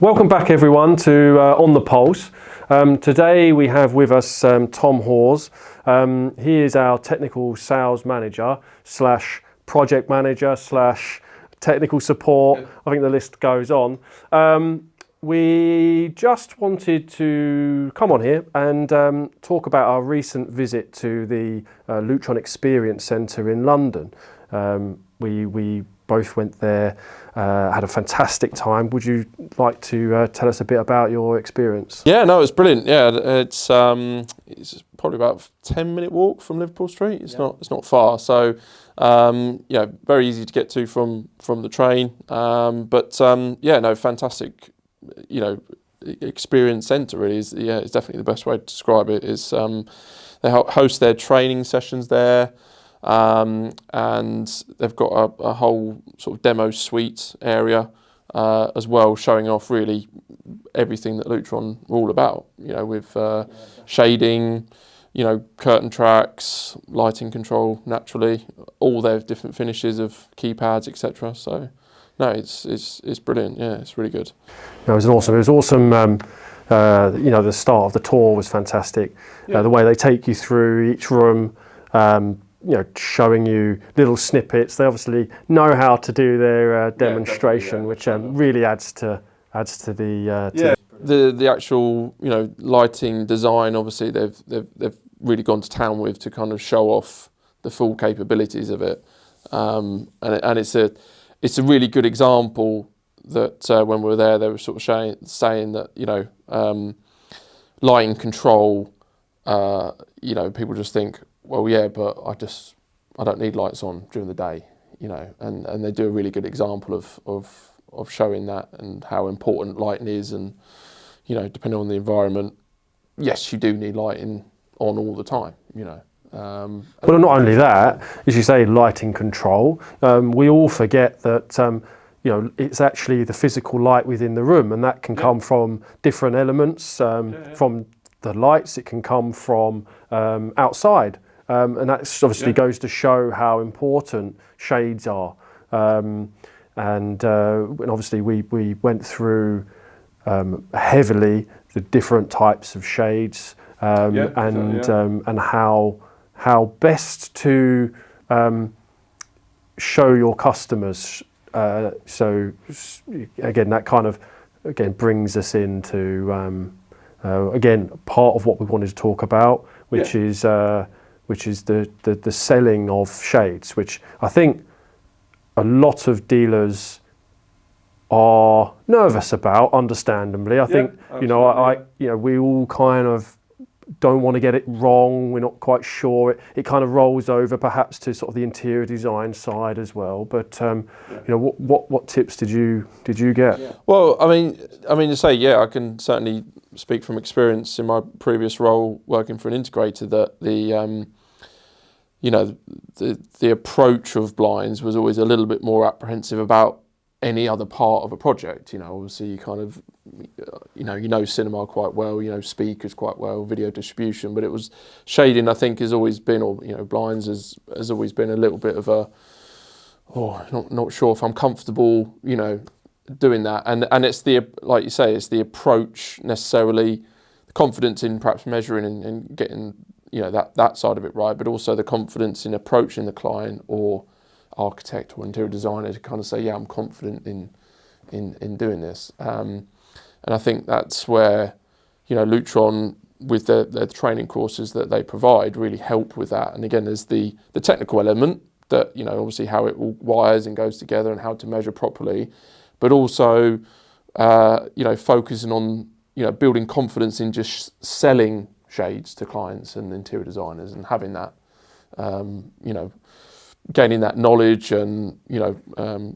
Welcome back everyone to On the Pulse. Today we have with us Tom Hawes. He is our technical sales manager slash project manager slash technical support. I think the list goes on. We just wanted to come on here and talk about our recent visit to the Lutron Experience Centre in London. We both went there, had a fantastic time. Would you like to tell us a bit about your experience? Yeah, no, it's brilliant. Yeah, it's probably about a 10-minute walk from Liverpool Street. It's not far, so yeah, very easy to get to from the train. Yeah, no, fantastic. Experience centre really is. Yeah, it's definitely the best way to describe it. Is they host their training sessions there. And they've got a whole sort of demo suite area as well, showing off really everything that Lutron are all about, with shading, curtain tracks, lighting control, naturally, all their different finishes of keypads, etc. So, no, it's brilliant. Yeah, it's really good. It was awesome. It was awesome. The start of the tour was fantastic. Yeah. The way they take you through each room. Showing you little snippets. They obviously know how to do their demonstration, which really adds to the actual lighting design. Obviously, they've really gone to town with to kind of show off the full capabilities of it, and it's a really good example that when we were there, they were sort of saying that lighting control. People just think, well, yeah, but I don't need lights on during the day, and they do a really good example of showing that and how important lighting is, and depending on the environment, yes, you do need lighting on all the time, Well, not only that, as you say, lighting control. We all forget that it's actually the physical light within the room, and that can come from different elements, from the lights. It can come from outside. And that obviously goes to show how important shades are. And obviously we went through heavily the different types of shades and how best to show your customers. So again, that kind of brings us into again part of what we wanted to talk about, which is the selling of shades, which I think a lot of dealers are nervous about, understandably. I think we all kind of don't want to get it wrong. We're not quite sure. It kind of rolls over perhaps to sort of the interior design side as well. But what tips did you get? Yeah. Well, I mean to say, I can certainly speak from experience in my previous role working for an integrator that the approach of blinds was always a little bit more apprehensive about any other part of a project. Obviously you kind of, cinema quite well, speakers quite well, video distribution, but it was shading, I think, has always been, or, blinds has always been a little bit of a, not sure if I'm comfortable, doing that. And it's like you say, it's the approach necessarily, the confidence in perhaps measuring and getting, that side of it right, but also the confidence in approaching the client or architect or interior designer to kind of say, yeah, I'm confident in doing this. And I think that's where, Lutron with the training courses that they provide really help with that. And again, there's the technical element that, obviously how it all wires and goes together and how to measure properly, but also, focusing on, building confidence in just selling shades to clients and interior designers and having that, gaining that knowledge and,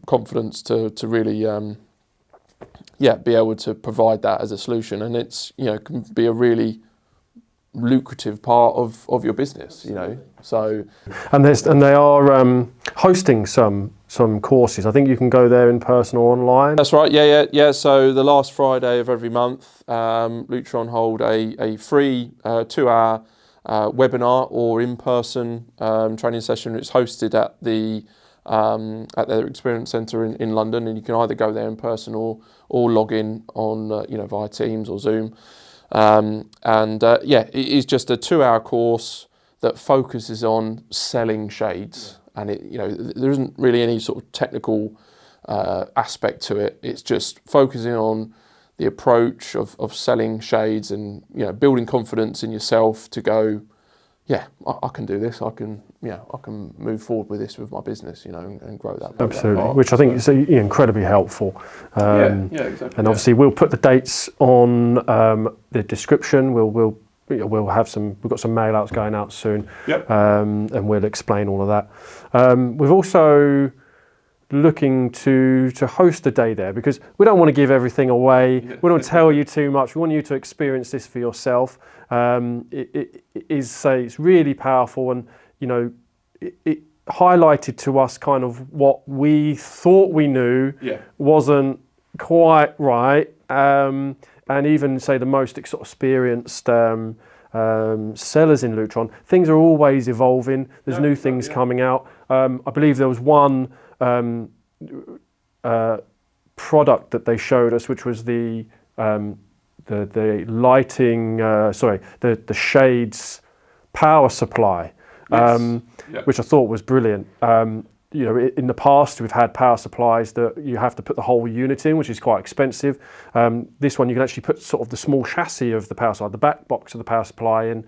confidence to really, be able to provide that as a solution. And it's, can be a really lucrative part of your business, So, and they are hosting some courses. I think you can go there in person or online. That's right. Yeah. So the last Friday of every month, Lutron hold a free 2-hour webinar or in-person training session. It's hosted at their experience centre in London, and you can either go there in person or or log in on via Teams or Zoom. It is just a 2-hour course that focuses on selling shades, and there isn't really any sort of technical aspect to it. It's just focusing on the approach of selling shades and building confidence in yourself to go, I can do this. I can move forward with this with my business, and grow that. Absolutely, that part. which I think is incredibly helpful. Exactly. And obviously, we'll put the dates on the description. We'll have some. We've got some mail outs going out soon. Yep. And we'll explain all of that. We've also looking to host a day there, because we don't want to give everything away. We don't want to tell you too much. We want you to experience this for yourself. It's really powerful, and it highlighted to us kind of what we thought we knew wasn't quite right, and even say the most experienced sellers in Lutron, things are always evolving. There's new things coming out. I believe there was one product that they showed us, which was the lighting, the shades power supply, which I thought was brilliant. In the past, we've had power supplies that you have to put the whole unit in, which is quite expensive. This one, you can actually put sort of the small chassis of the power supply, the back box of the power supply in,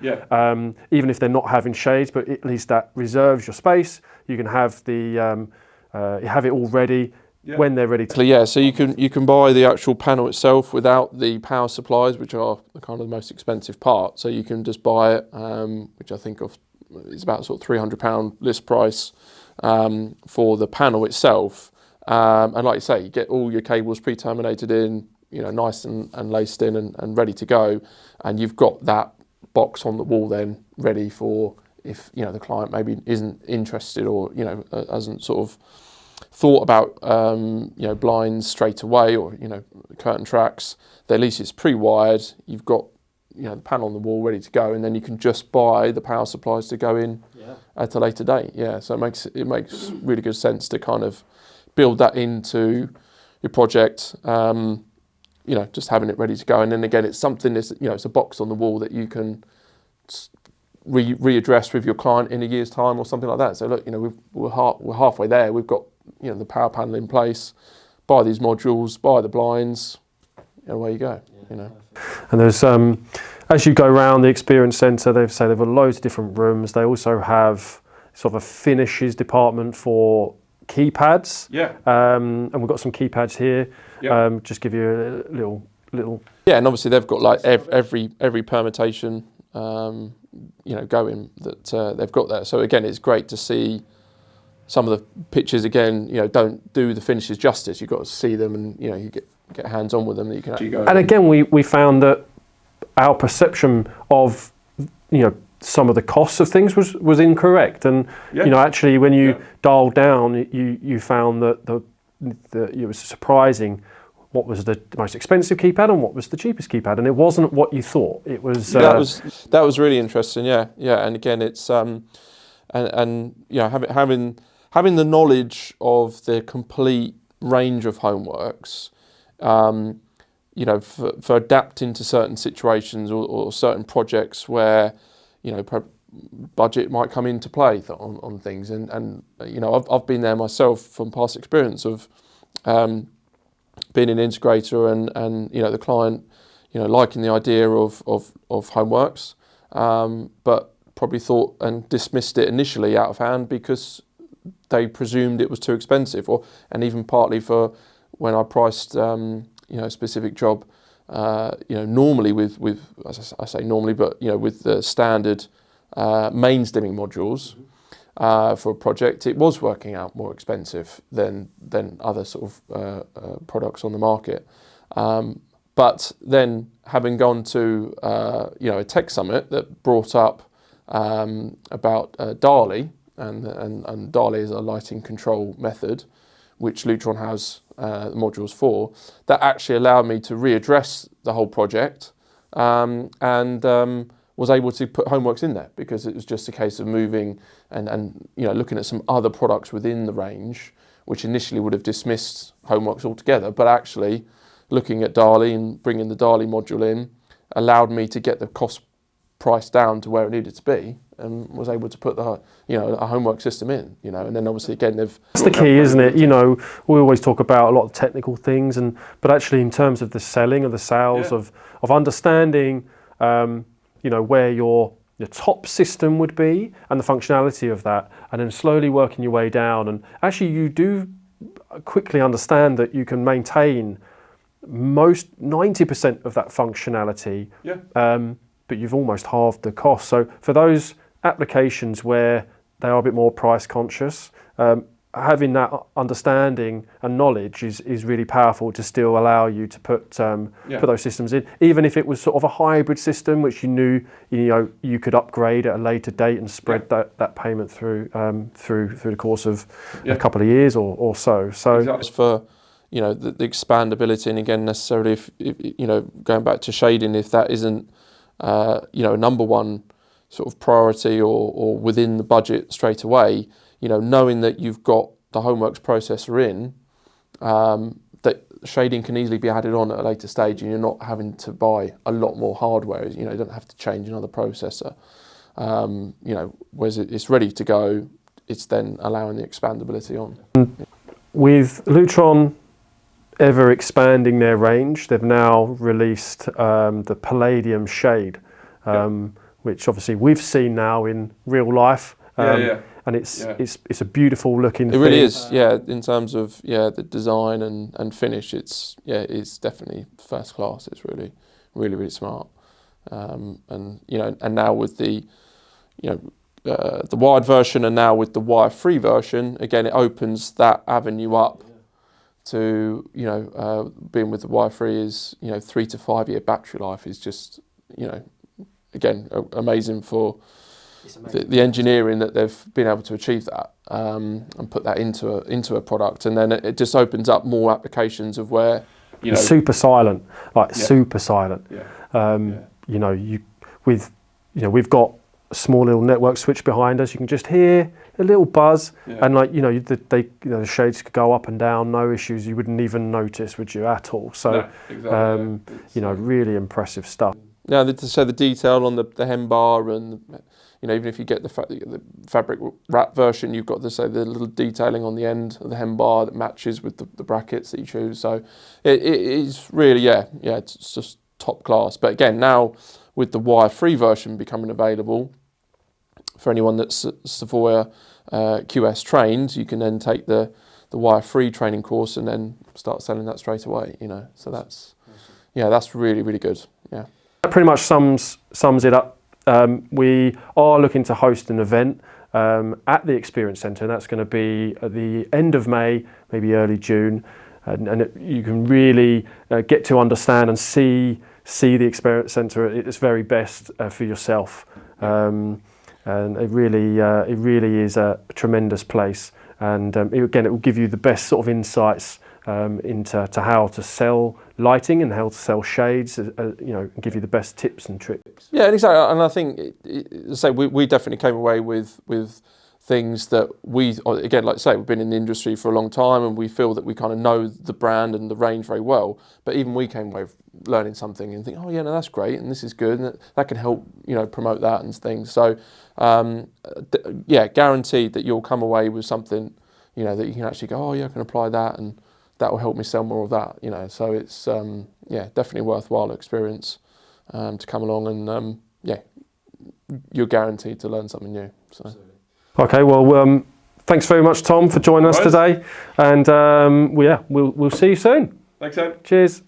even if they're not having shades, but at least that reserves your space. You can have you have it all ready when they're ready to. So you can buy the actual panel itself without the power supplies, which are the kind of the most expensive part. So you can just buy it, which I think is about sort of £300 list price for the panel itself. And like you say, you get all your cables pre-terminated in, nice and laced in and ready to go. And you've got that box on the wall then ready for if the client maybe isn't interested or hasn't sort of thought about blinds straight away or curtain tracks. At least it's pre-wired. You've got the panel on the wall ready to go, and then you can just buy the power supplies to go in at a later date. So it makes really good sense to kind of build that into your project. Just having it ready to go, and then again, it's something that's it's a box on the wall that you can readdress with your client in a year's time or something like that. So look, we're halfway there. We've got the power panel in place. Buy these modules, buy the blinds, away you go. And there's as you go around the experience centre, they've got loads of different rooms. They also have sort of a finishes department for keypads. And we've got some keypads here. Just give you a little. Yeah, and obviously they've got like every permutation going that they've got there. So again, it's great to see some of the pictures again. Don't do the finishes justice. You've got to see them, and you get hands on with them that you can actually go. And again, we found that our perception of some of the costs of things was incorrect, and actually when you dialed down, you found that it was surprising what was the most expensive keypad and what was the cheapest keypad, and it wasn't what you thought. It was that was really interesting. And again, it's having the knowledge of the complete range of homeworks, for adapting to certain situations or certain projects where budget might come into play on things, and I've been there myself from past experience of being an integrator and the client liking the idea of homeworks, but probably thought and dismissed it initially out of hand because they presumed it was too expensive, and even partly for when I priced a specific job, normally with as I say normally, but with the standard main stimming modules for a project, it was working out more expensive than other sort of products on the market. But then having gone to a tech summit that brought up about DALI, and DALI is a lighting control method, which Lutron has modules for, that actually allowed me to readdress the whole project, and was able to put homeworks in there, because it was just a case of moving and looking at some other products within the range, which initially would have dismissed homeworks altogether, but actually looking at DALI and bringing the DALI module in allowed me to get the cost price down to where it needed to be, and was able to put the a homework system in, and then obviously again that's the key, isn't it? We always talk about a lot of technical things, but actually in terms of the selling of the sales of understanding where your top system would be and the functionality of that, and then slowly working your way down, and actually you do quickly understand that you can maintain most 90% of that functionality, but you've almost halved the cost. So for those applications where they are a bit more price conscious, having that understanding and knowledge is really powerful to still allow you to put those systems in, even if it was sort of a hybrid system which you knew you could upgrade at a later date and spread that payment through the course of a couple of years or so. So exactly. For the expandability, and again necessarily if going back to shading, if that isn't number one sort of priority or within the budget straight away, knowing that you've got the Homeworks processor in, that shading can easily be added on at a later stage, and you're not having to buy a lot more hardware. You don't have to change another processor. Whereas it's ready to go, it's then allowing the expandability on. With Lutron ever expanding their range, they've now released the Palladium shade, which obviously we've seen now in real life. And it's a beautiful looking thing. It really is, in terms of the design and finish, it's definitely first class. It's really, really, really smart. And now with the wired version, and now with the wire-free version, again it opens that avenue up to being with the wire-free is 3 to 5 year battery life is just again amazing for the engineering that they've been able to achieve that and put that into a product, and then it just opens up more applications of where super silent, super silent. We've got a small little network switch behind us. You can just hear a little buzz, and the shades could go up and down, no issues. You wouldn't even notice, would you, at all? So no, exactly, really impressive stuff. Now, so the detail on the hem bar, and even if you get the fabric wrap version, you've got the little detailing on the end of the hem bar that matches with the brackets that you choose. So it is really, it's just top class. But again, now with the wire-free version becoming available, for anyone that's Savoya QS trained, you can then take the wire-free training course and then start selling that straight away. So that's really, really good. Yeah. That pretty much sums it up. We are looking to host an event at the Experience Centre, and that's going to be at the end of May, maybe early June, and you can really get to understand and see the Experience Centre at its very best for yourself. And it really is a tremendous place, and it will give you the best sort of insights into how to sell lighting and how to sell shades, and give you the best tips and tricks. Yeah, exactly. And I think, we definitely came away with things that we, again, like I say, we've been in the industry for a long time, and we feel that we kind of know the brand and the range very well. But even we came away learning something and think, that's great, and this is good, and that can help, promote that and things. So, guaranteed that you'll come away with something, that you can actually go, I can apply that, and that will help me sell more of that, So it's definitely a worthwhile experience to come along, and you're guaranteed to learn something new. So. Okay, well, thanks very much, Tom, for joining us today, and we'll see you soon. Thanks, Ed. Cheers.